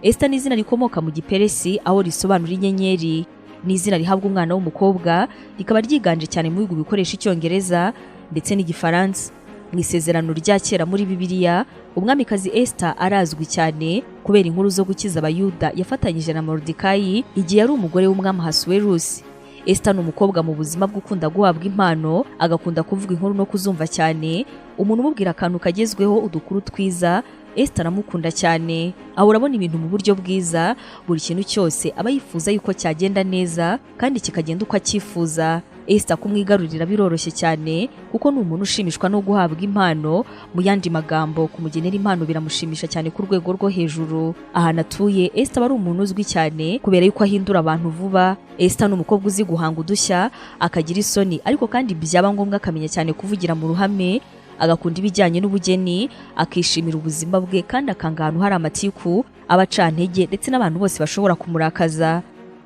Esther ni izina rikomoka mu Giperesi aho risobanura inyenyeri. Ni izina rihabwa umwana w'umukobwa rikaba ryiganje cyane mu bihugu bikoresha Icyongereza ndetse n'Igifaransa. Mu isezerano rya kera muri Bibiliya, umwamikazi Esther arazwi cyane kubera inkuru zo gukiza Abayuda yafatanyije na Moridekayi igihe yari umugore w'umwami Ahasuwerusi. Esther ni umukobwa mu buzima bw'ukunda guhabwa impano, agakunda kuvuga inkuru no kuzumva cyane. Umuntu umubwira akantu kagezweho, udukuru twiza, Esther aramukunda cyane. Aho urabona ibintu mu buryo bwiza, buri kintu cyose aba yifuza yuko cyagenda neza kandi kikagenda uko acyifuza. Esther kumwigarurira biroroshye cyane kuko ni umuntu ushimishwa no guhabwa impano. Mu yandi magambo, kumugenera impano biramushimisha cyane ku rwego rwo hejuru. Ahantu atuye, Esther ari umuntu uzwi cyane kubera yuko ahindura abantu vuba. Esther ni umukobwa uzi guhanga udushya, akagira isoni, ariko kandi byaba ngombwa akamenya cyane kuvugira mu ruhame, agakunda ibijyanye n'ubugeni, akishimira ubuzima bwe kandi akanga ahantu hari amatiku, abacantege ndetse n'abantu bose bashobora kumurakaza.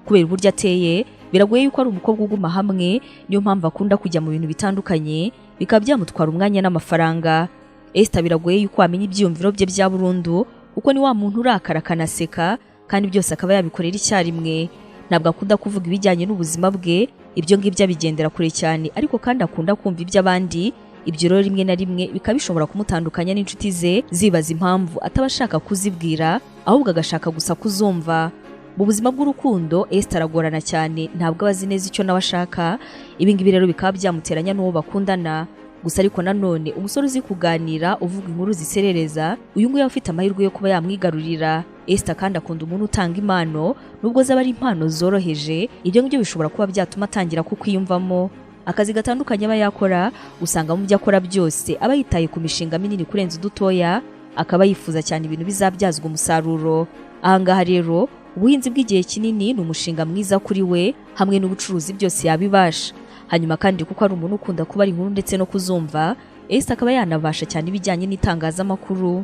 Kubera uburyo ateye, biragoye yuko ari umukobwa uguma hamwe, niyo mpamvu akunda kujya mu bintu bitandukanye, bikaba byamutwara umwanya n'amafaranga. Esther biragoye yuko amenya ibyiyumviro bye bya burundu, kuko ni wa muntu urakara akanaseka kandi byose akaba yabikorera icyarimwe. Ntabwo akunda kuvuga ibijyanye n'ubuzima bwe, ibyo ngibyo abigendera kure cyane, ariko kandi akunda kumva iby'abandi. Ibyo rero rimwe na rimwe bikaba bishobora kumutandukanya n'inshuti ze, zibaza impamvu ataba ashaka kuzibwira, ahubwo agashaka gusa kuzumva. Mu buzima bw'urukundo, Esther aragorana cyane, ntabwo aba azi neza icyo nawe ashaka. Ibi ngibi rero bikaba byamuteranya n'uwo bakundana. Gusa ariko nanone, umusore uzi kuganira, uvuga inkuru ziserereza, uyu nguyu afite amahirwe yo kuba yamwigarurira. Esther kandi akunda umuntu utanga impano, nubwo zaba ari impano zoroheje. Ibyo ngibyo bishobora kuba byatuma atangira kukwiyumvamo. Akazi gatandukanye aba yakora, usanga mu byo akora byose aba yitaye ku mishinga minini kurenza udutoya, akaba yifuza cyane ibintu bizabyazwa umusaruro. Ahangaha rero, ubuhinzi bw'igihe kinini ni umushinga mwiza kuri we, hamwe n'ubucuruzi byose yabibasha. Hanyuma kandi kuko ari umuntu ukunda kubara inkuru ndetse no kuzumva, Esther akaba yanabasha cyane ibijyanye n'itangazamakuru.